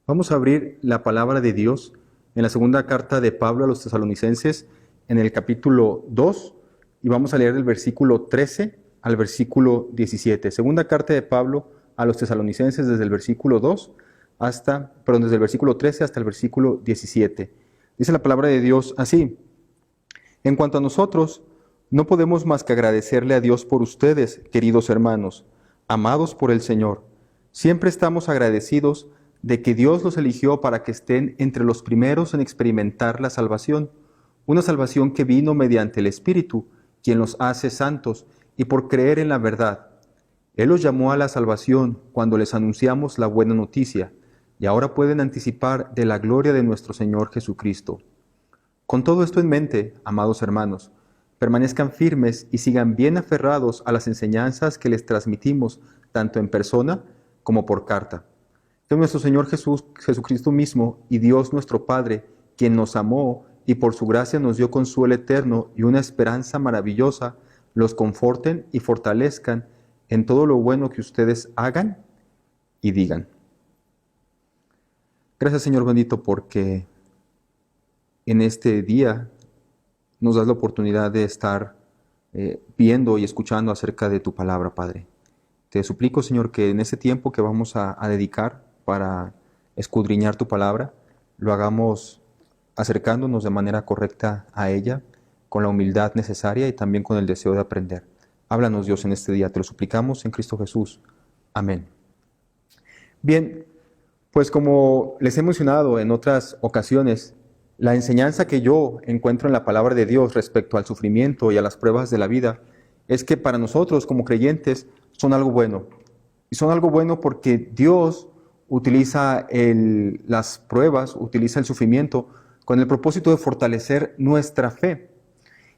Vamos a abrir la palabra de Dios en la segunda carta de Pablo a los tesalonicenses, en el capítulo 2, y vamos a leer del versículo 13 al versículo 17. Segunda carta de Pablo a los tesalonicenses desde el versículo 2 desde el versículo 13 hasta el versículo 17. Dice la palabra de Dios así: En cuanto a nosotros, no podemos más que agradecerle a Dios por ustedes, queridos hermanos, amados por el Señor. Siempre estamos agradecidos de que Dios los eligió para que estén entre los primeros en experimentar la salvación, una salvación que vino mediante el Espíritu, quien los hace santos, y por creer en la verdad. Él los llamó a la salvación cuando les anunciamos la buena noticia, y ahora pueden anticipar de la gloria de nuestro Señor Jesucristo. Con todo esto en mente, amados hermanos, permanezcan firmes y sigan bien aferrados a las enseñanzas que les transmitimos, tanto en persona como por carta. Que nuestro Señor Jesucristo mismo y Dios nuestro Padre, quien nos amó y por su gracia nos dio consuelo eterno y una esperanza maravillosa, los conforten y fortalezcan en todo lo bueno que ustedes hagan y digan. Gracias, Señor bendito, porque en este día nos das la oportunidad de estar viendo y escuchando acerca de tu palabra, Padre. Te suplico, Señor, que en ese tiempo que vamos a dedicar para escudriñar tu palabra, lo hagamos acercándonos de manera correcta a ella, con la humildad necesaria y también con el deseo de aprender. Háblanos, Dios, en este día, te lo suplicamos en Cristo Jesús. Amén. Bien, pues como les he mencionado en otras ocasiones, la enseñanza que yo encuentro en la palabra de Dios respecto al sufrimiento y a las pruebas de la vida es que para nosotros como creyentes son algo bueno. Y son algo bueno porque Dios utiliza las pruebas, utiliza el sufrimiento con el propósito de fortalecer nuestra fe.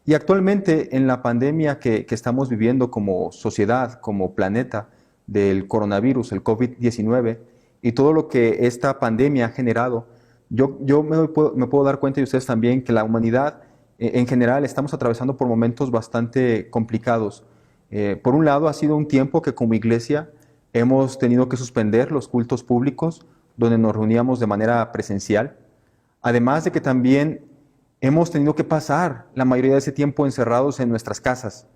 Y actualmente en la pandemia que estamos viviendo como sociedad, como planeta, del coronavirus, el COVID-19, y todo lo que esta pandemia ha generado, yo me puedo dar cuenta, y ustedes también, que la humanidad en general estamos atravesando por momentos bastante complicados. Por un lado, ha sido un tiempo que como iglesia hemos tenido que suspender los cultos públicos donde nos reuníamos de manera presencial. Además de que también hemos tenido que pasar la mayoría de ese tiempo encerrados en nuestras casas.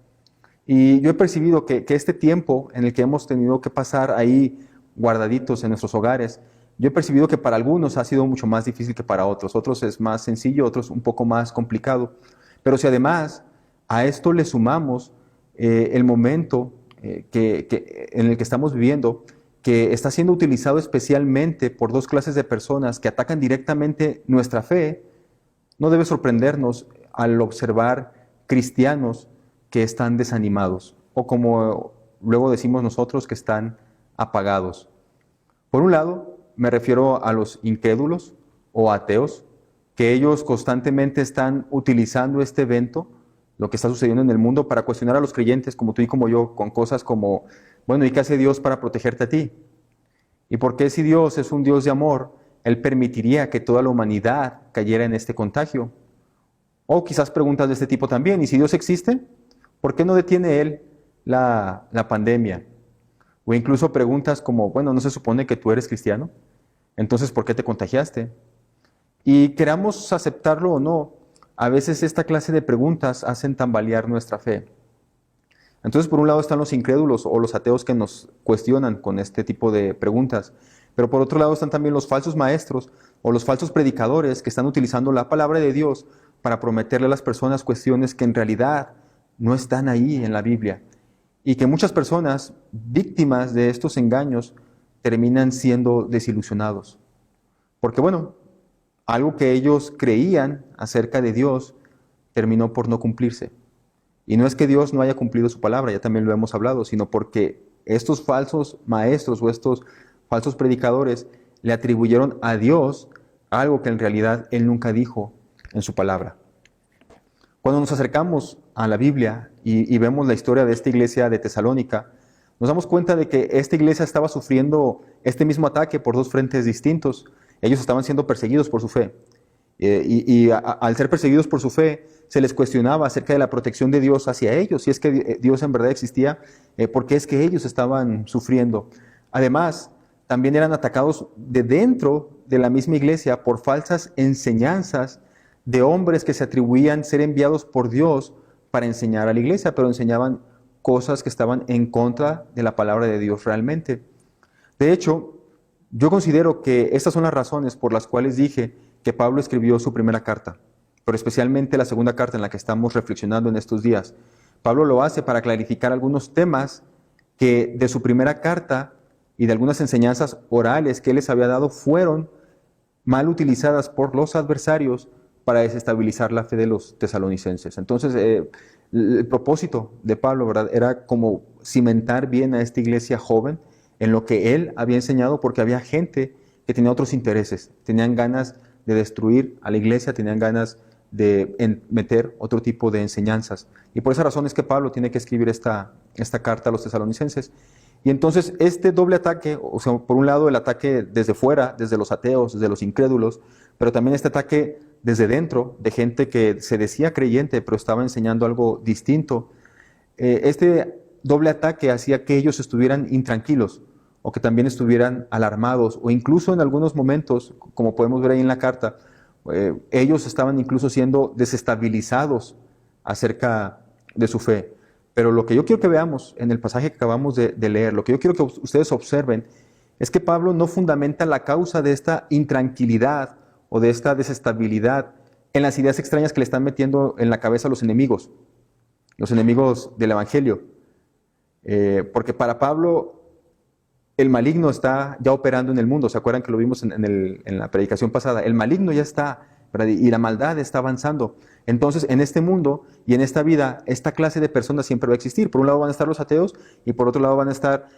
Y yo he percibido que este tiempo en el que hemos tenido que pasar ahí guardaditos en nuestros hogares, yo he percibido que para algunos ha sido mucho más difícil que para otros. Otros es más sencillo, otros un poco más complicado. Pero si además a esto le sumamos el momento en el que estamos viviendo, que está siendo utilizado especialmente por dos clases de personas que atacan directamente nuestra fe, no debe sorprendernos al observar cristianos que están desanimados, o como luego decimos nosotros, que están apagados. Por un lado, me refiero a los incrédulos o ateos, que ellos constantemente están utilizando este evento, lo que está sucediendo en el mundo, para cuestionar a los creyentes como tú y como yo, con cosas como, bueno, ¿y qué hace Dios para protegerte a ti? ¿Y por qué, si Dios es un Dios de amor, Él permitiría que toda la humanidad cayera en este contagio? O quizás preguntas de este tipo también: ¿y si Dios existe, por qué no detiene Él la pandemia? O incluso preguntas como, bueno, ¿no se supone que tú eres cristiano? Entonces, ¿por qué te contagiaste? Y queramos aceptarlo o no, a veces esta clase de preguntas hacen tambalear nuestra fe. Entonces, por un lado están los incrédulos o los ateos que nos cuestionan con este tipo de preguntas. Pero por otro lado están también los falsos maestros o los falsos predicadores que están utilizando la palabra de Dios para prometerle a las personas cuestiones que en realidad no están ahí en la Biblia. Y que muchas personas, víctimas de estos engaños, terminan siendo desilusionados. Porque bueno, algo que ellos creían acerca de Dios terminó por no cumplirse. Y no es que Dios no haya cumplido su palabra, ya también lo hemos hablado, sino porque estos falsos maestros o estos falsos predicadores le atribuyeron a Dios algo que en realidad Él nunca dijo en su palabra. Cuando nos acercamos a la Biblia y vemos la historia de esta iglesia de Tesalónica, nos damos cuenta de que esta iglesia estaba sufriendo este mismo ataque por dos frentes distintos. Ellos estaban siendo perseguidos por su fe. Al ser perseguidos por su fe, se les cuestionaba acerca de la protección de Dios hacia ellos. Si es que Dios en verdad existía, ¿por qué es que ellos estaban sufriendo? Además, también eran atacados de dentro de la misma iglesia por falsas enseñanzas de hombres que se atribuían ser enviados por Dios para enseñar a la iglesia, pero enseñaban cosas que estaban en contra de la palabra de Dios realmente. De hecho, yo considero que estas son las razones por las cuales dije que Pablo escribió su primera carta, pero especialmente la segunda carta en la que estamos reflexionando en estos días. Pablo lo hace para clarificar algunos temas que de su primera carta y de algunas enseñanzas orales que él les había dado fueron mal utilizadas por los adversarios para desestabilizar la fe de los tesalonicenses. Entonces, el propósito de Pablo, ¿verdad?, era como cimentar bien a esta iglesia joven en lo que él había enseñado, porque había gente que tenía otros intereses, tenían ganas de destruir a la iglesia, tenían ganas de meter otro tipo de enseñanzas. Y por esa razón es que Pablo tiene que escribir esta carta a los tesalonicenses. Y entonces este doble ataque, o sea, por un lado el ataque desde fuera, desde los ateos, desde los incrédulos, pero también este ataque desde dentro, de gente que se decía creyente, pero estaba enseñando algo distinto. Este doble ataque hacía que ellos estuvieran intranquilos, o que también estuvieran alarmados, o incluso en algunos momentos, como podemos ver ahí en la carta, ellos estaban incluso siendo desestabilizados acerca de su fe. Pero lo que yo quiero que veamos en el pasaje que acabamos de leer, lo que yo quiero que ustedes observen, es que Pablo no fundamenta la causa de esta intranquilidad o de esta desestabilidad en las ideas extrañas que le están metiendo en la cabeza a los enemigos del Evangelio. Porque para Pablo el maligno está ya operando en el mundo. ¿Se acuerdan que lo vimos en la predicación pasada? El maligno ya está, ¿verdad?, y la maldad está avanzando. Entonces, en este mundo y en esta vida, esta clase de personas siempre va a existir. Por un lado van a estar los ateos y por otro lado van a estar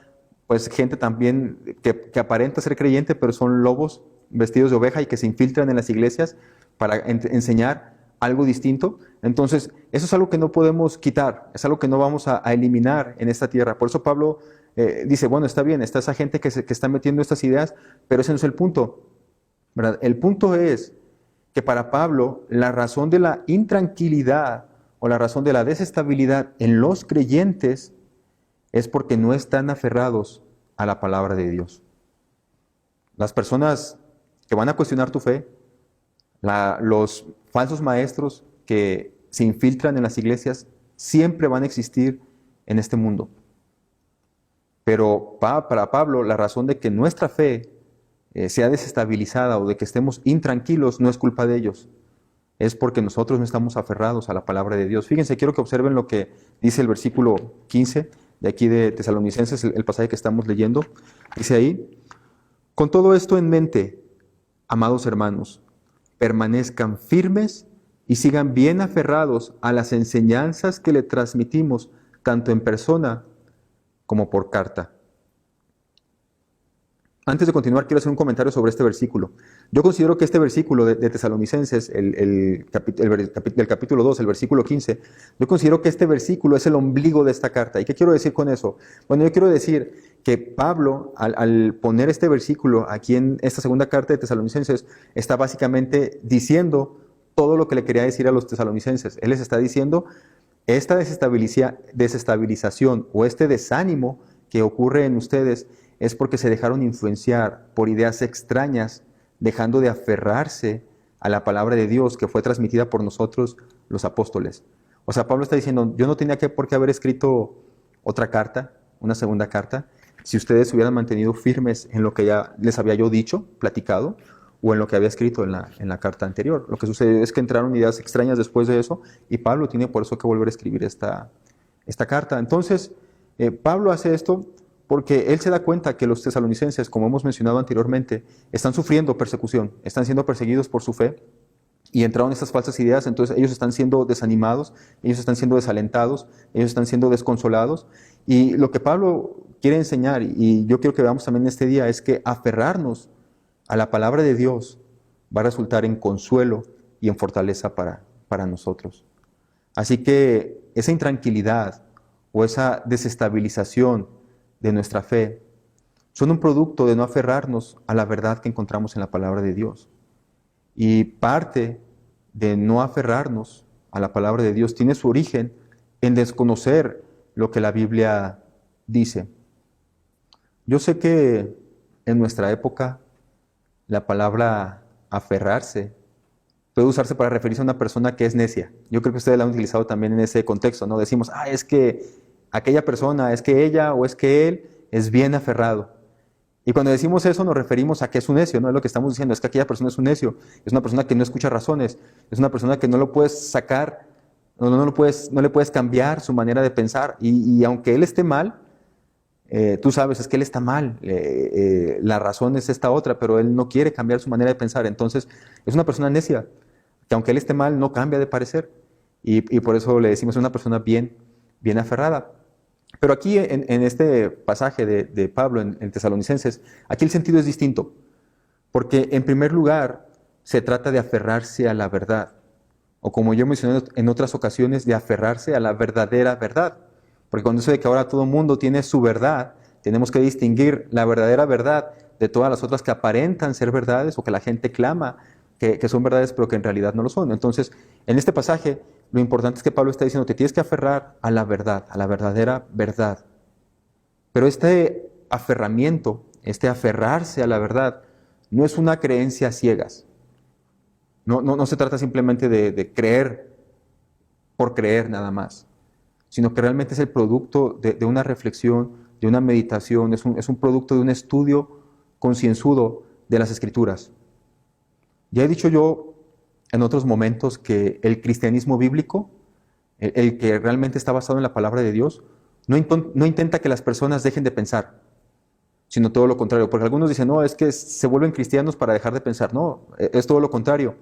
pues gente también que aparenta ser creyente, pero son lobos vestidos de oveja y que se infiltran en las iglesias para enseñar algo distinto. Entonces, eso es algo que no podemos quitar, es algo que no vamos a eliminar en esta tierra. Por eso Pablo dice, bueno, está bien, está esa gente que está metiendo estas ideas, pero ese no es el punto, ¿verdad? El punto es que para Pablo la razón de la intranquilidad o la razón de la desestabilidad en los creyentes es porque no están aferrados a la palabra de Dios. Las personas que van a cuestionar tu fe, los falsos maestros que se infiltran en las iglesias, siempre van a existir en este mundo. Pero para Pablo, la razón de que nuestra fe sea desestabilizada o de que estemos intranquilos no es culpa de ellos. Es porque nosotros no estamos aferrados a la palabra de Dios. Fíjense, quiero que observen lo que dice el versículo 15 de aquí de Tesalonicenses, el pasaje que estamos leyendo. Dice ahí, con todo esto en mente, amados hermanos, permanezcan firmes y sigan bien aferrados a las enseñanzas que le transmitimos, tanto en persona como por carta. Antes de continuar, quiero hacer un comentario sobre este versículo. Yo considero que este versículo de Tesalonicenses, del capítulo 2, el versículo 15, yo considero que este versículo es el ombligo de esta carta. ¿Y qué quiero decir con eso? Bueno, yo quiero decir que Pablo, al poner este versículo aquí en esta segunda carta de Tesalonicenses, está básicamente diciendo todo lo que le quería decir a los tesalonicenses. Él les está diciendo, esta desestabilización o este desánimo que ocurre en ustedes es porque se dejaron influenciar por ideas extrañas, dejando de aferrarse a la palabra de Dios que fue transmitida por nosotros, los apóstoles. O sea, Pablo está diciendo, yo no tenía por qué haber escrito otra carta, una segunda carta, si ustedes se hubieran mantenido firmes en lo que ya les había yo dicho, platicado, o en lo que había escrito en la carta anterior. Lo que sucedió es que entraron ideas extrañas después de eso, y Pablo tiene por eso que volver a escribir esta carta. Entonces, Pablo hace esto porque él se da cuenta que los tesalonicenses, como hemos mencionado anteriormente, están sufriendo persecución, están siendo perseguidos por su fe, y entraron estas falsas ideas. Entonces ellos están siendo desanimados, ellos están siendo desalentados, ellos están siendo desconsolados. Y lo que Pablo quiere enseñar, y yo quiero que veamos también en este día, es que aferrarnos a la palabra de Dios va a resultar en consuelo y en fortaleza para nosotros. Así que esa intranquilidad o esa desestabilización de nuestra fe son un producto de no aferrarnos a la verdad que encontramos en la palabra de Dios. Y parte de no aferrarnos a la palabra de Dios tiene su origen en desconocer lo que la Biblia dice. Yo sé que en nuestra época la palabra aferrarse puede usarse para referirse a una persona que es necia. Yo creo que ustedes la han utilizado también en ese contexto, ¿no? Decimos, es que aquella persona, es que ella o es que él es bien aferrado. Y cuando decimos eso nos referimos a que es un necio, ¿no? Es lo que estamos diciendo, es que aquella persona es un necio, es una persona que no escucha razones, es una persona que no lo puedes sacar, no le puedes cambiar su manera de pensar. Y aunque él esté mal, tú sabes, es que él está mal, la razón es esta otra, pero él no quiere cambiar su manera de pensar. Entonces, es una persona necia, que aunque él esté mal, no cambia de parecer. Y por eso le decimos, es una persona bien aferrada. Pero aquí en este pasaje de Pablo en Tesalonicenses, aquí el sentido es distinto. Porque en primer lugar, se trata de aferrarse a la verdad. O como yo mencioné en otras ocasiones, de aferrarse a la verdadera verdad. Porque cuando dice que ahora todo el mundo tiene su verdad, tenemos que distinguir la verdadera verdad de todas las otras que aparentan ser verdades o que la gente clama que son verdades, pero que en realidad no lo son. Entonces, en este pasaje, lo importante es que Pablo está diciendo que tienes que aferrar a la verdad, a la verdadera verdad. Pero este aferramiento, este aferrarse a la verdad, no es una creencia a ciegas. No se trata simplemente de creer por creer nada más, sino que realmente es el producto de una reflexión, de una meditación, es un producto de un estudio concienzudo de las Escrituras. Ya he dicho yo en otros momentos que el cristianismo bíblico, el que realmente está basado en la palabra de Dios, no intenta que las personas dejen de pensar, sino todo lo contrario. Porque algunos dicen, no, es que se vuelven cristianos para dejar de pensar. No, es todo lo contrario.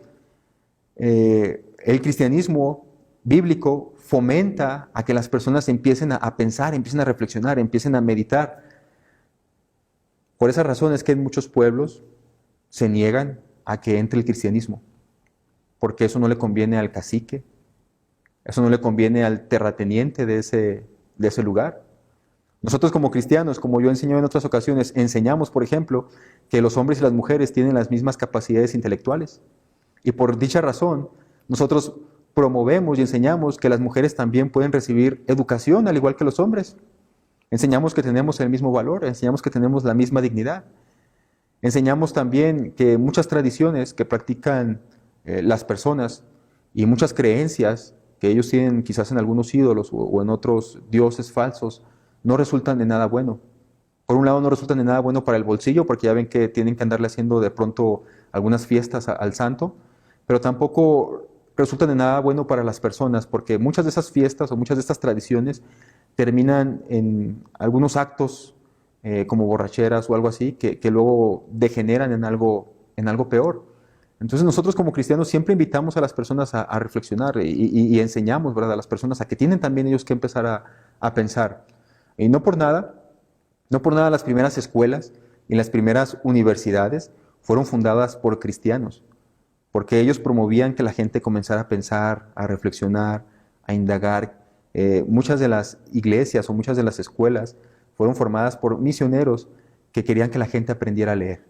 El cristianismo bíblico fomenta a que las personas empiecen a pensar, empiecen a reflexionar, empiecen a meditar. Por esa razón es que en muchos pueblos se niegan a que entre el cristianismo, porque eso no le conviene al cacique, eso no le conviene al terrateniente de ese lugar. Nosotros como cristianos, como yo he enseñado en otras ocasiones, enseñamos, por ejemplo, que los hombres y las mujeres tienen las mismas capacidades intelectuales. Y por dicha razón, nosotros promovemos y enseñamos que las mujeres también pueden recibir educación al igual que los hombres. Enseñamos que tenemos el mismo valor, enseñamos que tenemos la misma dignidad. Enseñamos también que muchas tradiciones que practican las personas y muchas creencias que ellos tienen quizás en algunos ídolos o en otros dioses falsos, no resultan de nada bueno. Por un lado no resultan de nada bueno para el bolsillo, porque ya ven que tienen que andarle haciendo de pronto algunas fiestas al santo, pero tampoco resultan de nada bueno para las personas, porque muchas de esas fiestas o muchas de estas tradiciones terminan en algunos actos como borracheras o algo así, que luego degeneran en algo peor. Entonces nosotros como cristianos siempre invitamos a las personas a reflexionar y enseñamos, ¿verdad?, a las personas a que tienen también ellos que empezar a pensar. Y no por nada las primeras escuelas y las primeras universidades fueron fundadas por cristianos, porque ellos promovían que la gente comenzara a pensar, a reflexionar, a indagar. Muchas de las iglesias o muchas de las escuelas fueron formadas por misioneros que querían que la gente aprendiera a leer.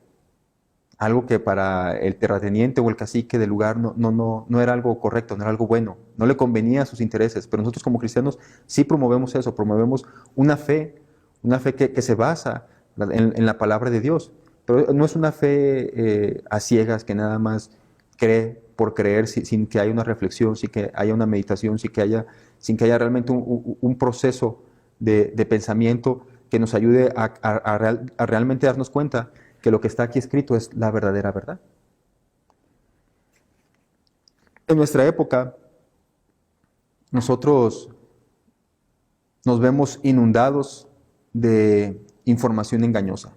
Algo que para el terrateniente o el cacique del lugar no era algo correcto, no era algo bueno, no le convenía a sus intereses. Pero nosotros como cristianos sí promovemos eso, promovemos una fe que se basa en la palabra de Dios. Pero no es una fe a ciegas que nada más cree por creer sin que haya una reflexión, sin que haya una meditación, sin que haya realmente un proceso de pensamiento que nos ayude a realmente darnos cuenta que lo que está aquí escrito es la verdadera verdad. En nuestra época, nosotros nos vemos inundados de información engañosa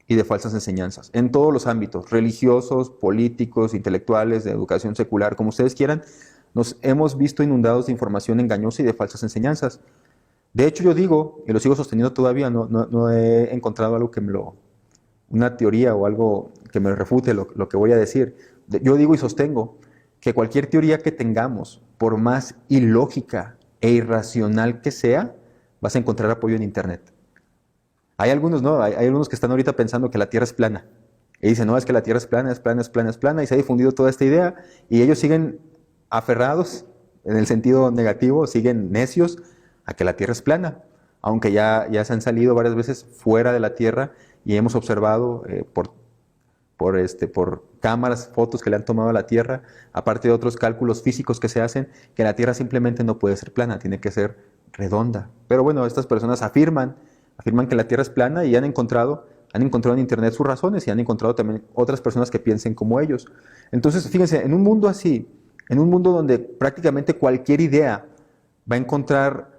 y de falsas enseñanzas, en todos los ámbitos, religiosos, políticos, intelectuales, de educación secular, como ustedes quieran, nos hemos visto inundados de información engañosa y de falsas enseñanzas. De hecho, yo digo, y lo sigo sosteniendo todavía, no he encontrado algo una teoría o algo que me refute lo que voy a decir. Yo digo y sostengo que cualquier teoría que tengamos, por más ilógica e irracional que sea, vas a encontrar apoyo en Internet. Hay algunos, ¿no? Hay algunos que están ahorita pensando que la Tierra es plana. Y dicen, no, es que la Tierra es plana, es plana, es plana, es plana, y se ha difundido toda esta idea, y ellos siguen aferrados, en el sentido negativo, siguen necios a que la Tierra es plana, aunque ya se han salido varias veces fuera de la Tierra y hemos observado por cámaras, fotos que le han tomado a la Tierra, aparte de otros cálculos físicos que se hacen, que la Tierra simplemente no puede ser plana, tiene que ser redonda. Pero bueno, estas personas afirman que la Tierra es plana y han encontrado en Internet sus razones y han encontrado también otras personas que piensen como ellos. Entonces, fíjense, en un mundo así, en un mundo donde prácticamente cualquier idea va a encontrar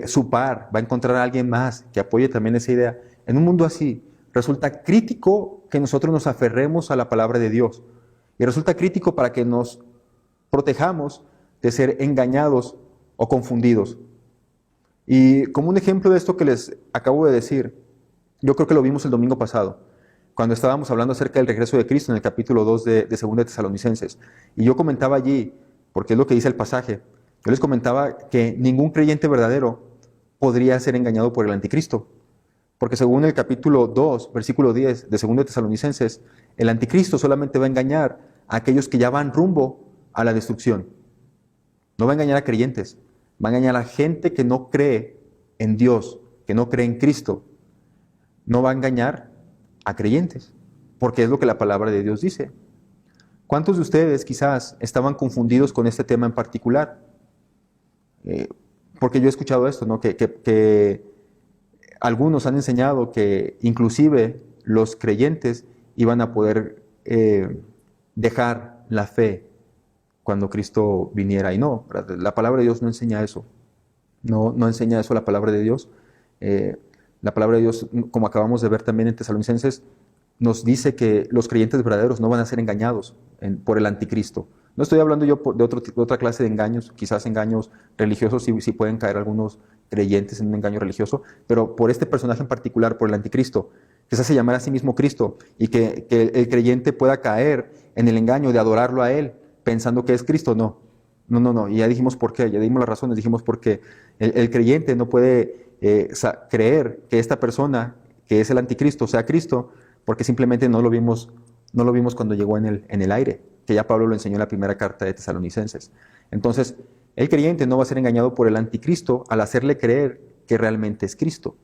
su par, va a encontrar a alguien más que apoye también esa idea, en un mundo así, resulta crítico que nosotros nos aferremos a la palabra de Dios. Y resulta crítico para que nos protejamos de ser engañados o confundidos. Y como un ejemplo de esto que les acabo de decir, yo creo que lo vimos el domingo pasado, cuando estábamos hablando acerca del regreso de Cristo en el capítulo 2 de 2 de Tesalonicenses. Y yo comentaba allí, porque es lo que dice el pasaje, yo les comentaba que ningún creyente verdadero podría ser engañado por el anticristo. Porque según el capítulo 2, versículo 10 de 2 de Tesalonicenses, el anticristo solamente va a engañar a aquellos que ya van rumbo a la destrucción. No va a engañar a creyentes, va a engañar a gente que no cree en Dios, que no cree en Cristo. No va a engañar a creyentes, porque es lo que la palabra de Dios dice. ¿Cuántos de ustedes quizás estaban confundidos con este tema en particular? Porque yo he escuchado esto, ¿no? Que algunos han enseñado que inclusive los creyentes iban a poder dejar la fe cuando Cristo viniera. Y no, la palabra de Dios no enseña eso. No enseña eso la palabra de Dios. La palabra de Dios, como acabamos de ver también en Tesalonicenses, nos dice que los creyentes verdaderos no van a ser engañados por el anticristo. No estoy hablando yo de otra clase de engaños, quizás engaños religiosos, sí pueden caer algunos creyentes en un engaño religioso, pero por este personaje en particular, por el anticristo, que se hace llamar a sí mismo Cristo, y que el creyente pueda caer en el engaño de adorarlo a Él, pensando que es Cristo. No. Y ya dijimos por qué, ya dimos las razones, dijimos por qué. El creyente no puede creer que esta persona, que es el anticristo, sea Cristo, porque simplemente no lo vimos cuando llegó en el aire, que ya Pablo lo enseñó en la primera carta de Tesalonicenses. Entonces, el creyente no va a ser engañado por el anticristo al hacerle creer que realmente es Cristo.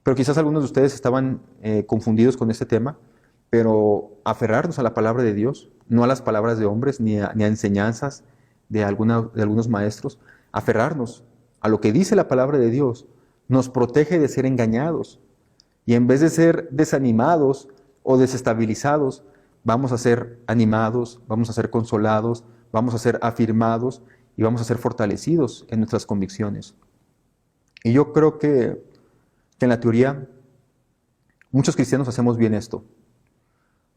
Pero quizás algunos de ustedes estaban confundidos con este tema, pero aferrarnos a la palabra de Dios, no a las palabras de hombres, ni a enseñanzas de algunos maestros, aferrarnos a lo que dice la palabra de Dios, nos protege de ser engañados. Y en vez de ser desanimados o desestabilizados, vamos a ser animados, vamos a ser consolados, vamos a ser afirmados y vamos a ser fortalecidos en nuestras convicciones. Y yo creo que en la teoría muchos cristianos hacemos bien esto,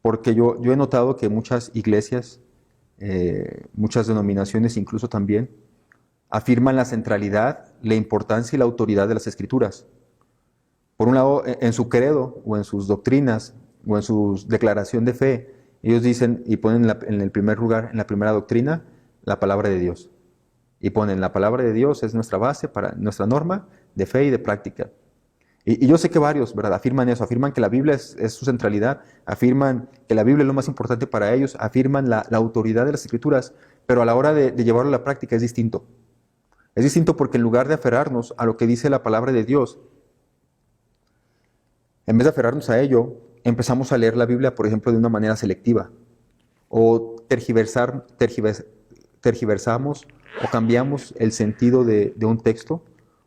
porque yo he notado que muchas iglesias, muchas denominaciones incluso también, afirman la centralidad, la importancia y la autoridad de las Escrituras. Por un lado, en su credo o en sus doctrinas o en su declaración de fe, ellos dicen y ponen en el primer lugar, en la primera doctrina, la palabra de Dios. Y ponen la palabra de Dios es nuestra base para nuestra norma de fe y de práctica. Y yo sé que varios, ¿verdad?, afirman eso, afirman que la Biblia es su centralidad, afirman que la Biblia es lo más importante para ellos, afirman la autoridad de las Escrituras, pero a la hora de llevarlo a la práctica es distinto. Es distinto porque en lugar de aferrarnos a lo que dice la palabra de Dios, en vez de aferrarnos a ello, empezamos a leer la Biblia, por ejemplo, de una manera selectiva. O tergiversamos o cambiamos el sentido de un texto.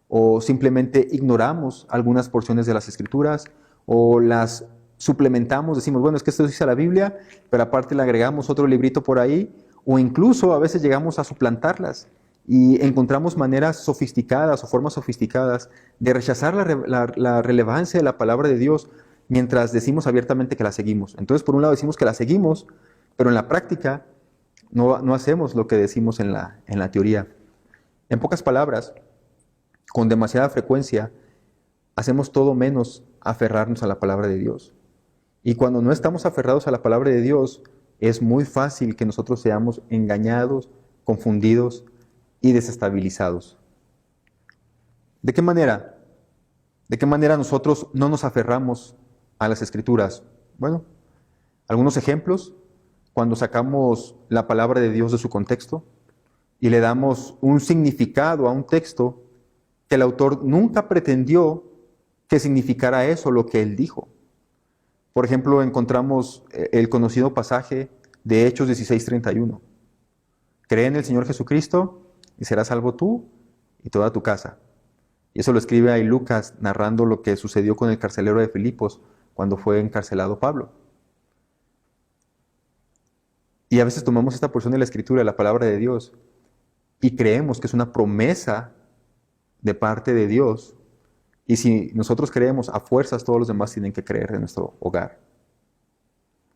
O simplemente ignoramos algunas porciones de las Escrituras. O las suplementamos, decimos, bueno, es que esto dice la Biblia, pero aparte le agregamos otro librito por ahí. O incluso a veces llegamos a suplantarlas. Y encontramos maneras sofisticadas o formas sofisticadas de rechazar la relevancia de la palabra de Dios mientras decimos abiertamente que la seguimos. Entonces, por un lado decimos que la seguimos, pero en la práctica no hacemos lo que decimos en la teoría. En pocas palabras, con demasiada frecuencia, hacemos todo menos aferrarnos a la palabra de Dios. Y cuando no estamos aferrados a la palabra de Dios, es muy fácil que nosotros seamos engañados, confundidos y desestabilizados. ¿De qué manera? ¿De qué manera nosotros no nos aferramos a las Escrituras? Bueno, algunos ejemplos: cuando sacamos la palabra de Dios de su contexto y le damos un significado a un texto que el autor nunca pretendió que significara eso, lo que él dijo. Por ejemplo, encontramos el conocido pasaje de Hechos 16:31. Cree en el Señor Jesucristo y serás salvo tú y toda tu casa. Y eso lo escribe ahí Lucas narrando lo que sucedió con el carcelero de Filipos cuando fue encarcelado Pablo. Y a veces tomamos esta porción de la Escritura, la palabra de Dios, y creemos que es una promesa de parte de Dios. Y si nosotros creemos, a fuerzas todos los demás tienen que creer en nuestro hogar.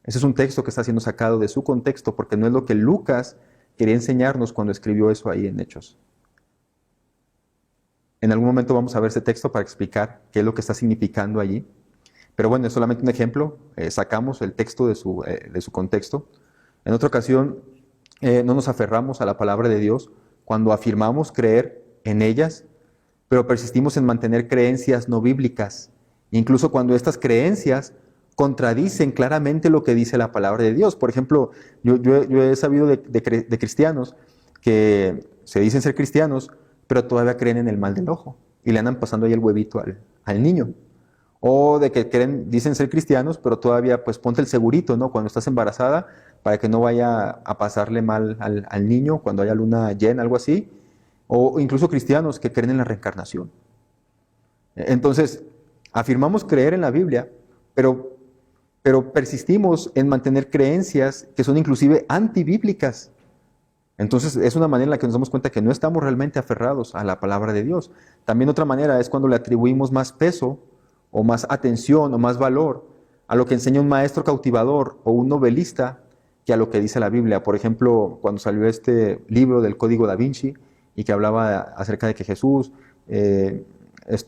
Ese es un texto que está siendo sacado de su contexto porque no es lo que Lucas quería enseñarnos cuando escribió eso ahí en Hechos. En algún momento vamos a ver ese texto para explicar qué es lo que está significando allí. Pero bueno, es solamente un ejemplo. Sacamos el texto de su contexto. En otra ocasión, no nos aferramos a la palabra de Dios cuando afirmamos creer en ellas, pero persistimos en mantener creencias no bíblicas, incluso cuando estas creencias contradicen claramente lo que dice la palabra de Dios. Por ejemplo, yo he sabido de cristianos que se dicen ser cristianos, pero todavía creen en el mal del ojo y le andan pasando ahí el huevito al niño. O de que dicen ser cristianos, pero todavía pues ponte el segurito, ¿no? Cuando estás embarazada, para que no vaya a pasarle mal al niño cuando haya luna llena, algo así. O incluso cristianos que creen en la reencarnación. Entonces, afirmamos creer en la Biblia, pero persistimos en mantener creencias que son inclusive antibíblicas. Entonces, es una manera en la que nos damos cuenta que no estamos realmente aferrados a la palabra de Dios. También otra manera es cuando le atribuimos más peso, o más atención, o más valor a lo que enseña un maestro cautivador o un novelista que a lo que dice la Biblia. Por ejemplo, cuando salió este libro del Código Da Vinci y que hablaba acerca de que Jesús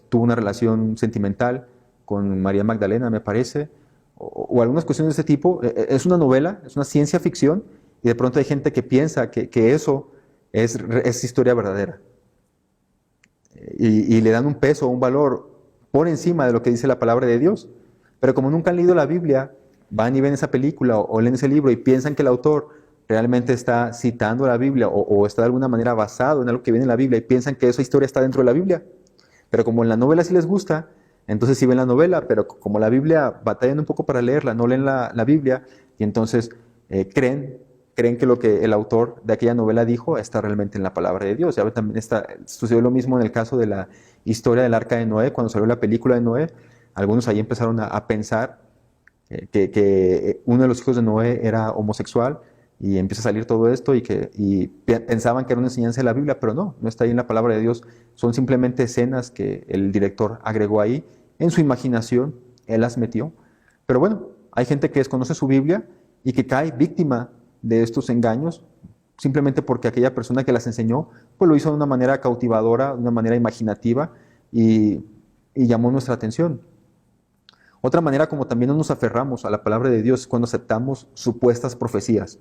tuvo una relación sentimental con María Magdalena, me parece, o algunas cuestiones de ese tipo. Es una novela, es una ciencia ficción, y de pronto hay gente que piensa que eso es historia verdadera. Y le dan un peso, un valor por encima de lo que dice la palabra de Dios. Pero como nunca han leído la Biblia, van y ven esa película o leen ese libro y piensan que el autor realmente está citando la Biblia o está de alguna manera basado en algo que viene en la Biblia y piensan que esa historia está dentro de la Biblia. Pero como en la novela sí les gusta, entonces sí ven la novela, pero como la Biblia batallan un poco para leerla, no leen la Biblia y entonces creen que lo que el autor de aquella novela dijo está realmente en la palabra de Dios. Ya también sucedió lo mismo en el caso de la historia del Arca de Noé, cuando salió la película de Noé. Algunos ahí empezaron a pensar que uno de los hijos de Noé era homosexual y empieza a salir todo esto y pensaban que era una enseñanza de la Biblia, pero no está ahí en la palabra de Dios. Son simplemente escenas que el director agregó ahí en su imaginación, él las metió. Pero bueno, hay gente que desconoce su Biblia y que cae víctima de estos engaños simplemente porque aquella persona que las enseñó pues lo hizo de una manera cautivadora, de una manera imaginativa y llamó nuestra atención. Otra manera como también no nos aferramos a la palabra de Dios es cuando aceptamos supuestas profecías,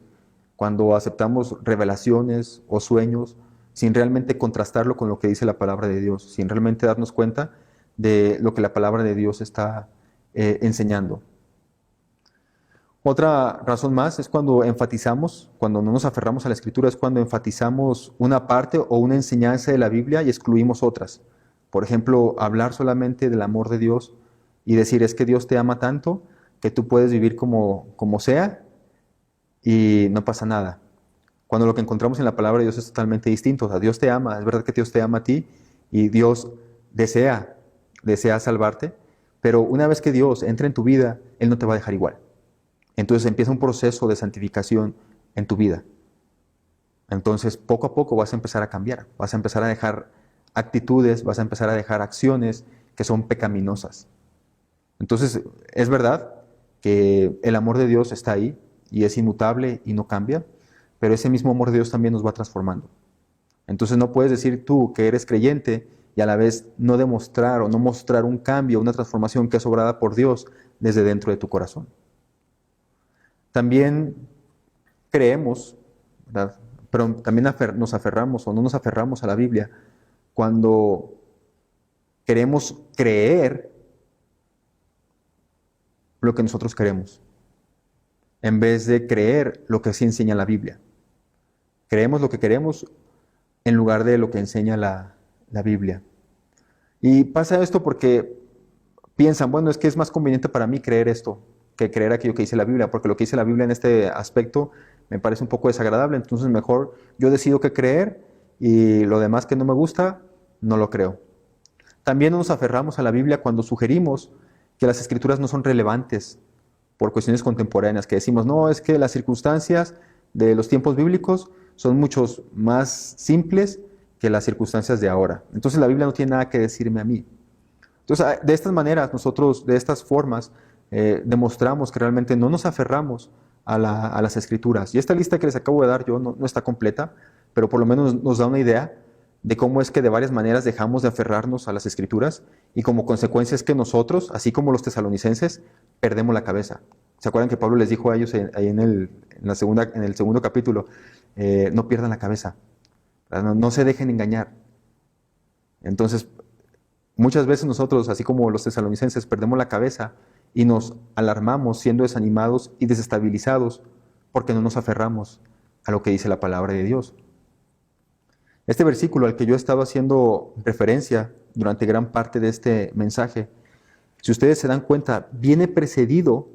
cuando aceptamos revelaciones o sueños sin realmente contrastarlo con lo que dice la palabra de Dios, sin realmente darnos cuenta de lo que la palabra de Dios está enseñando. Otra razón más es cuando enfatizamos, cuando no nos aferramos a la Escritura, es cuando enfatizamos una parte o una enseñanza de la Biblia y excluimos otras. Por ejemplo, hablar solamente del amor de Dios y decir es que Dios te ama tanto que tú puedes vivir como sea y no pasa nada. Cuando lo que encontramos en la palabra de Dios es totalmente distinto. O sea, Dios te ama, es verdad que Dios te ama a ti y Dios desea salvarte, pero una vez que Dios entra en tu vida, Él no te va a dejar igual. Entonces empieza un proceso de santificación en tu vida. Entonces poco a poco vas a empezar a cambiar, vas a empezar a dejar actitudes, vas a empezar a dejar acciones que son pecaminosas. Entonces es verdad que el amor de Dios está ahí y es inmutable y no cambia, pero ese mismo amor de Dios también nos va transformando. Entonces no puedes decir tú que eres creyente y a la vez no demostrar o no mostrar un cambio, una transformación que es obrada por Dios desde dentro de tu corazón. También creemos, ¿verdad? Pero también nos aferramos o no nos aferramos a la Biblia cuando queremos creer lo que nosotros queremos, en vez de creer lo que sí enseña la Biblia. Creemos lo que queremos en lugar de lo que enseña la Biblia. Y pasa esto porque piensan, bueno, es que es más conveniente para mí creer esto que creer aquello que dice la Biblia, porque lo que dice la Biblia en este aspecto me parece un poco desagradable, entonces mejor yo decido qué creer y lo demás que no me gusta, no lo creo. También no nos aferramos a la Biblia cuando sugerimos que las escrituras no son relevantes por cuestiones contemporáneas, que decimos, no, es que las circunstancias de los tiempos bíblicos son muchos más simples que las circunstancias de ahora. Entonces la Biblia no tiene nada que decirme a mí. Entonces, de estas maneras, nosotros, de estas formas, demostramos que realmente no nos aferramos a las escrituras. Y esta lista que les acabo de dar yo no está completa, pero por lo menos nos da una idea de cómo es que de varias maneras dejamos de aferrarnos a las escrituras y como consecuencia es que nosotros, así como los tesalonicenses, perdemos la cabeza. ¿Se acuerdan que Pablo les dijo a ellos ahí en el segundo capítulo, no pierdan la cabeza, no se dejen engañar? Entonces, muchas veces nosotros, así como los tesalonicenses, perdemos la cabeza y nos alarmamos siendo desanimados y desestabilizados porque no nos aferramos a lo que dice la palabra de Dios. Este versículo al que yo he estado haciendo referencia durante gran parte de este mensaje, si ustedes se dan cuenta, viene precedido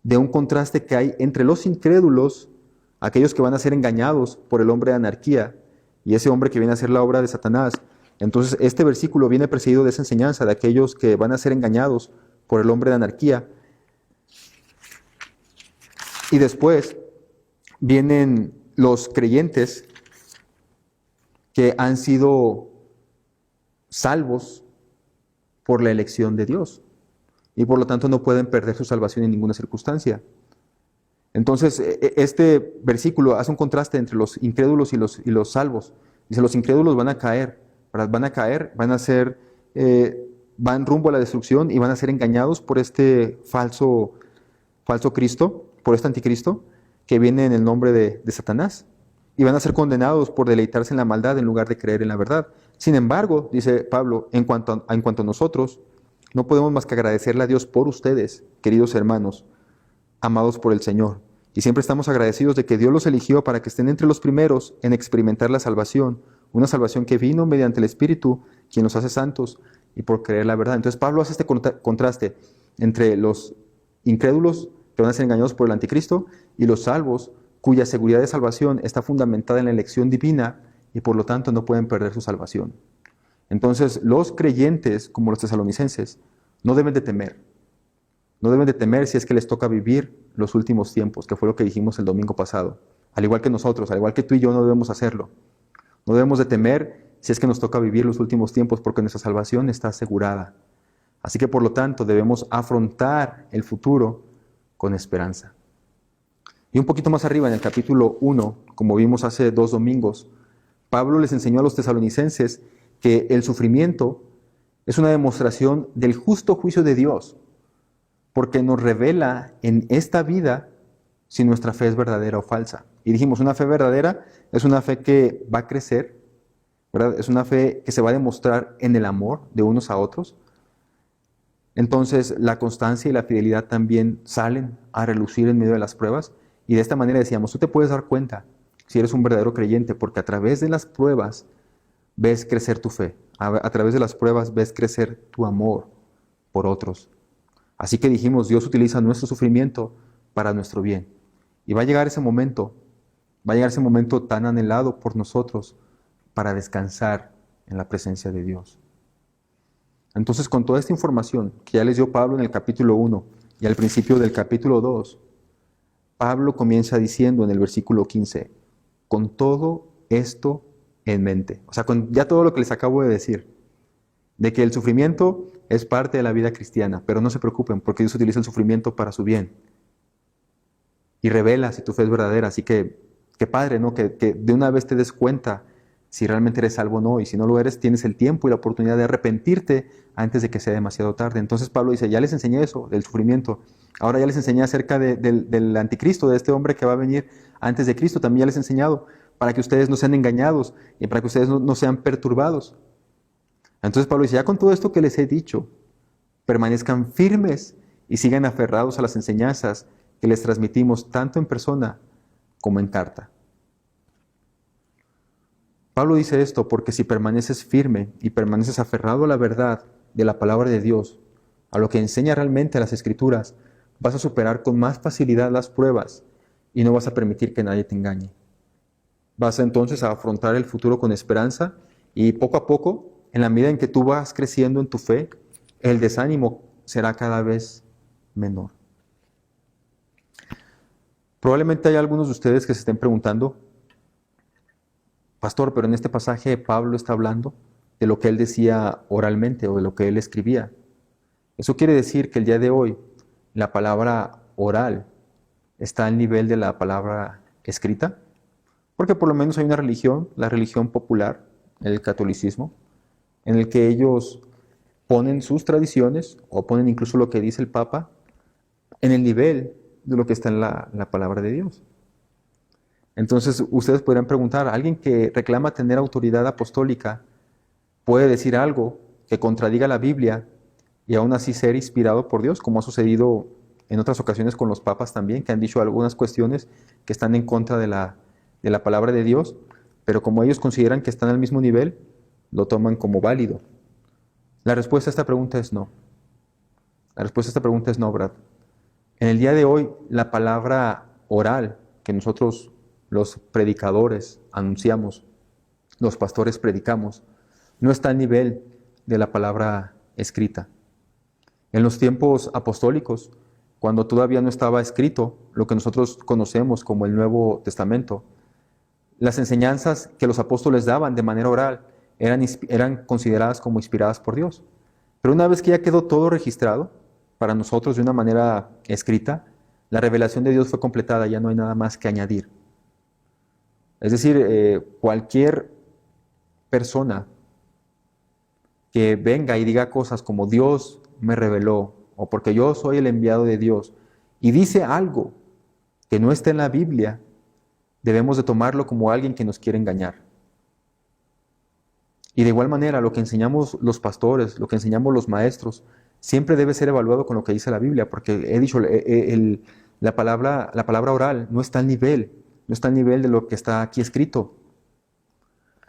de un contraste que hay entre los incrédulos, aquellos que van a ser engañados por el hombre de anarquía, y ese hombre que viene a hacer la obra de Satanás. Entonces, este versículo viene precedido de esa enseñanza de aquellos que van a ser engañados por el hombre de anarquía. Y después vienen los creyentes que han sido salvos por la elección de Dios y por lo tanto no pueden perder su salvación en ninguna circunstancia. Entonces, este versículo hace un contraste entre los incrédulos y los salvos. Dice, los incrédulos van a caer, van rumbo a la destrucción y van a ser engañados por este falso Cristo, por este anticristo que viene en el nombre de Satanás. Y van a ser condenados por deleitarse en la maldad en lugar de creer en la verdad. Sin embargo, dice Pablo, en cuanto a nosotros, no podemos más que agradecerle a Dios por ustedes, queridos hermanos, amados por el Señor. Y siempre estamos agradecidos de que Dios los eligió para que estén entre los primeros en experimentar la salvación, una salvación que vino mediante el Espíritu, quien los hace santos, y por creer la verdad. Entonces Pablo hace este contraste entre los incrédulos que van a ser engañados por el anticristo y los salvos, cuya seguridad de salvación está fundamentada en la elección divina y por lo tanto no pueden perder su salvación. Entonces, los creyentes, como los tesalonicenses, no deben de temer. No deben de temer si es que les toca vivir los últimos tiempos, que fue lo que dijimos el domingo pasado. Al igual que nosotros, al igual que tú y yo, no debemos hacerlo. No debemos de temer si es que nos toca vivir los últimos tiempos, porque nuestra salvación está asegurada. Así que, por lo tanto, debemos afrontar el futuro con esperanza. Y un poquito más arriba, en el capítulo 1, como vimos hace 2 domingos, Pablo les enseñó a los tesalonicenses que el sufrimiento es una demostración del justo juicio de Dios, porque nos revela en esta vida si nuestra fe es verdadera o falsa. Y dijimos, una fe verdadera es una fe que va a crecer, ¿verdad? Es una fe que se va a demostrar en el amor de unos a otros. Entonces, la constancia y la fidelidad también salen a relucir en medio de las pruebas. Y de esta manera decíamos, tú te puedes dar cuenta si eres un verdadero creyente, porque a través de las pruebas ves crecer tu fe. A través de las pruebas ves crecer tu amor por otros. Así que dijimos, Dios utiliza nuestro sufrimiento para nuestro bien. Y va a llegar ese momento tan anhelado por nosotros para descansar en la presencia de Dios. Entonces, con toda esta información que ya les dio Pablo en el capítulo 1 y al principio del capítulo 2, Pablo comienza diciendo en el versículo 15, con todo esto en mente. O sea, con ya todo lo que les acabo de decir, de que el sufrimiento es parte de la vida cristiana, pero no se preocupen porque Dios utiliza el sufrimiento para su bien. Y revela si tu fe es verdadera. Así que, qué padre, ¿no? Que de una vez te des cuenta si realmente eres salvo o no. Y si no lo eres, tienes el tiempo y la oportunidad de arrepentirte antes de que sea demasiado tarde. Entonces Pablo dice, ya les enseñé eso, del sufrimiento. Ahora ya les enseñé acerca del anticristo, de este hombre que va a venir antes de Cristo. También ya les he enseñado para que ustedes no sean engañados y para que ustedes no sean perturbados. Entonces Pablo dice, ya con todo esto que les he dicho, permanezcan firmes y sigan aferrados a las enseñanzas que les transmitimos tanto en persona como en carta. Pablo dice esto porque si permaneces firme y permaneces aferrado a la verdad de la palabra de Dios, a lo que enseña realmente las Escrituras, vas a superar con más facilidad las pruebas y no vas a permitir que nadie te engañe. Vas entonces a afrontar el futuro con esperanza y poco a poco, en la medida en que tú vas creciendo en tu fe, el desánimo será cada vez menor. Probablemente hay algunos de ustedes que se estén preguntando, pastor, pero en este pasaje Pablo está hablando de lo que él decía oralmente o de lo que él escribía. Eso quiere decir que el día de hoy la palabra oral está al nivel de la palabra escrita, porque por lo menos hay una religión, la religión popular, el catolicismo, en el que ellos ponen sus tradiciones o ponen incluso lo que dice el Papa en el nivel de lo que está en la palabra de Dios. Entonces ustedes podrían preguntar, ¿alguien que reclama tener autoridad apostólica puede decir algo que contradiga la Biblia y aún así ser inspirado por Dios, como ha sucedido en otras ocasiones con los papas también, que han dicho algunas cuestiones que están en contra de la palabra de Dios, pero como ellos consideran que están al mismo nivel, lo toman como válido? La respuesta a esta pregunta es no. La respuesta a esta pregunta es no, Brad. En el día de hoy, la palabra oral que nosotros los predicadores anunciamos, los pastores predicamos, no está al nivel de la palabra escrita. En los tiempos apostólicos, cuando todavía no estaba escrito lo que nosotros conocemos como el Nuevo Testamento, las enseñanzas que los apóstoles daban de manera oral eran consideradas como inspiradas por Dios. Pero una vez que ya quedó todo registrado para nosotros de una manera escrita, la revelación de Dios fue completada, ya no hay nada más que añadir. Es decir, cualquier persona que venga y diga cosas como Dios me reveló o porque yo soy el enviado de Dios y dice algo que no está en la Biblia, debemos de tomarlo como alguien que nos quiere engañar. Y de igual manera, lo que enseñamos los pastores, lo que enseñamos los maestros, siempre debe ser evaluado con lo que dice la Biblia, porque he dicho, la palabra oral no está al nivel, no está al nivel de lo que está aquí escrito.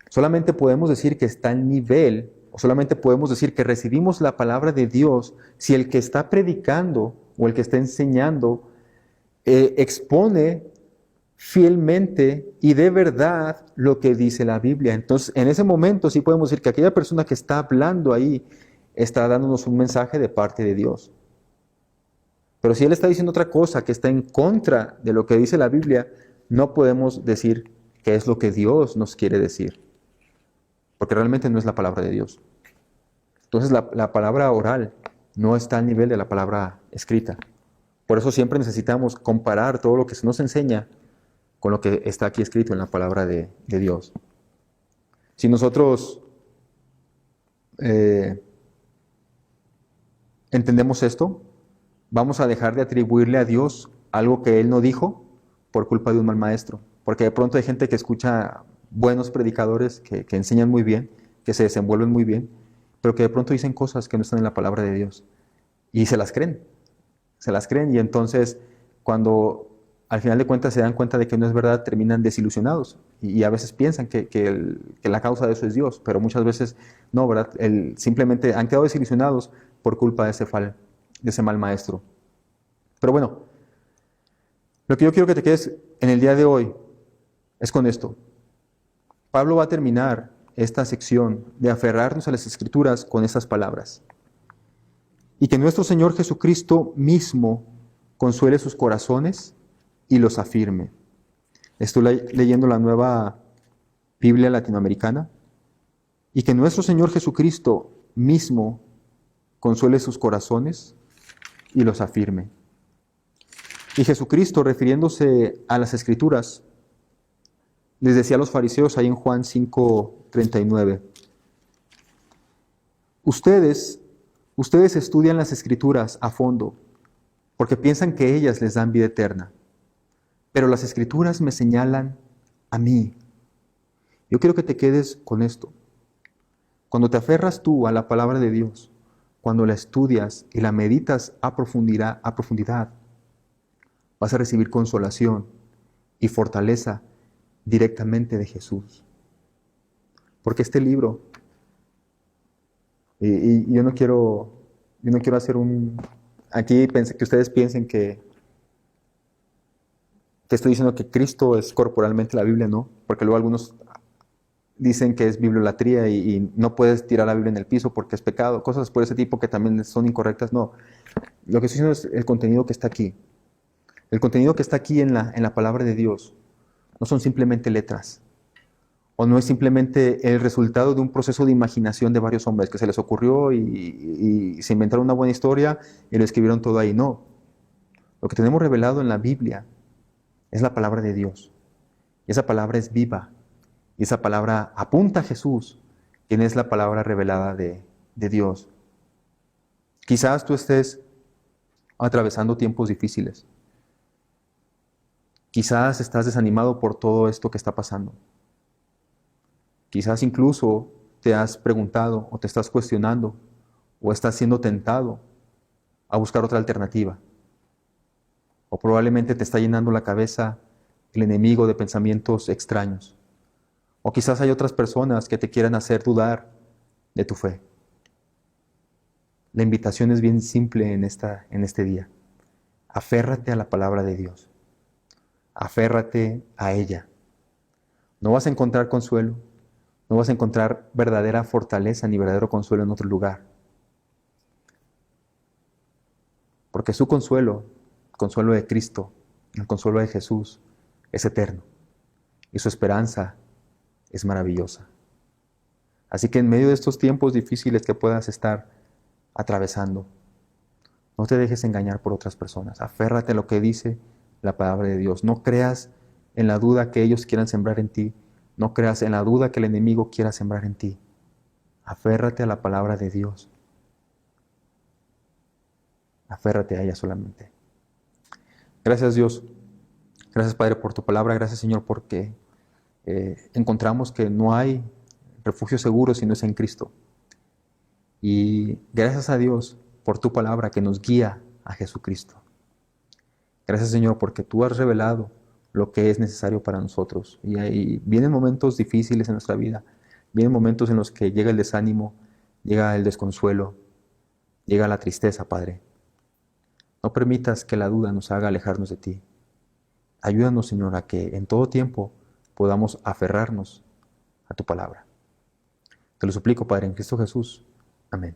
Solamente podemos decir que está al nivel, o solamente podemos decir que recibimos la palabra de Dios si el que está predicando o el que está enseñando expone fielmente y de verdad lo que dice la Biblia. Entonces, en ese momento sí podemos decir que aquella persona que está hablando ahí está dándonos un mensaje de parte de Dios. Pero si él está diciendo otra cosa que está en contra de lo que dice la Biblia, no podemos decir que es lo que Dios nos quiere decir, porque realmente no es la palabra de Dios. Entonces la palabra oral no está al nivel de la palabra escrita. Por eso siempre necesitamos comparar todo lo que se nos enseña con lo que está aquí escrito en la palabra de Dios. Si nosotros entendemos esto, vamos a dejar de atribuirle a Dios algo que Él no dijo por culpa de un mal maestro. Porque de pronto hay gente que escucha buenos predicadores que enseñan muy bien, que se desenvuelven muy bien, pero que de pronto dicen cosas que no están en la palabra de Dios. Y se las creen. Se las creen y entonces cuando al final de cuentas se dan cuenta de que no es verdad, terminan desilusionados y a veces piensan que la causa de eso es Dios, pero muchas veces no, ¿verdad? Simplemente han quedado desilusionados por culpa de ese mal maestro. Pero bueno, lo que yo quiero que te quedes en el día de hoy es con esto. Pablo va a terminar esta sección de aferrarnos a las Escrituras con estas palabras. Y que nuestro Señor Jesucristo mismo consuele sus corazones y los afirme. Estoy leyendo la Nueva Biblia Latinoamericana. Y que nuestro Señor Jesucristo mismo consuele sus corazones y los afirme. Y Jesucristo, refiriéndose a las Escrituras, les decía a los fariseos ahí en Juan 5:39, Ustedes estudian las Escrituras a fondo porque piensan que ellas les dan vida eterna. Pero las Escrituras me señalan a mí. Yo quiero que te quedes con esto. Cuando te aferras tú a la palabra de Dios, cuando la estudias y la meditas a profundidad, vas a recibir consolación y fortaleza directamente de Jesús. Porque este libro, y yo no quiero Yo no quiero hacer aquí que ustedes piensen que estoy diciendo que Cristo es corporalmente la Biblia, ¿no? Porque luego algunos dicen que es bibliolatría y no puedes tirar la Biblia en el piso porque es pecado, cosas por ese tipo que también son incorrectas. No, lo que estoy diciendo es el contenido que está aquí. El contenido que está aquí en la palabra de Dios no son simplemente letras, o no es simplemente el resultado de un proceso de imaginación de varios hombres que se les ocurrió y se inventaron una buena historia y lo escribieron todo ahí. No, lo que tenemos revelado en la Biblia es la palabra de Dios. Y esa palabra es viva. Y esa palabra apunta a Jesús, quien es la palabra revelada de Dios. Quizás tú estés atravesando tiempos difíciles. Quizás estás desanimado por todo esto que está pasando. Quizás incluso te has preguntado o te estás cuestionando o estás siendo tentado a buscar otra alternativa. O probablemente te está llenando la cabeza el enemigo de pensamientos extraños. O quizás hay otras personas que te quieran hacer dudar de tu fe. La invitación es bien simple en este día. Aférrate a la palabra de Dios. Aférrate a ella. No vas a encontrar consuelo, no vas a encontrar verdadera fortaleza ni verdadero consuelo en otro lugar. Porque su consuelo, el consuelo de Cristo, el consuelo de Jesús, es eterno. Y su esperanza es maravillosa. Así que en medio de estos tiempos difíciles que puedas estar atravesando, no te dejes engañar por otras personas. Aférrate a lo que dice la palabra de Dios. No creas en la duda que ellos quieran sembrar en ti. No creas en la duda que el enemigo quiera sembrar en ti. Aférrate a la palabra de Dios. Aférrate a ella solamente. Gracias, Dios. Gracias, Padre, por tu palabra. Gracias, Señor, porque encontramos que no hay refugio seguro si no es en Cristo. Y gracias a Dios por tu palabra que nos guía a Jesucristo. Gracias, Señor, porque tú has revelado lo que es necesario para nosotros. Y vienen momentos difíciles en nuestra vida. Vienen momentos en los que llega el desánimo, llega el desconsuelo, llega la tristeza, Padre. No permitas que la duda nos haga alejarnos de ti. Ayúdanos, Señor, a que en todo tiempo podamos aferrarnos a tu palabra. Te lo suplico, Padre, en Cristo Jesús. Amén.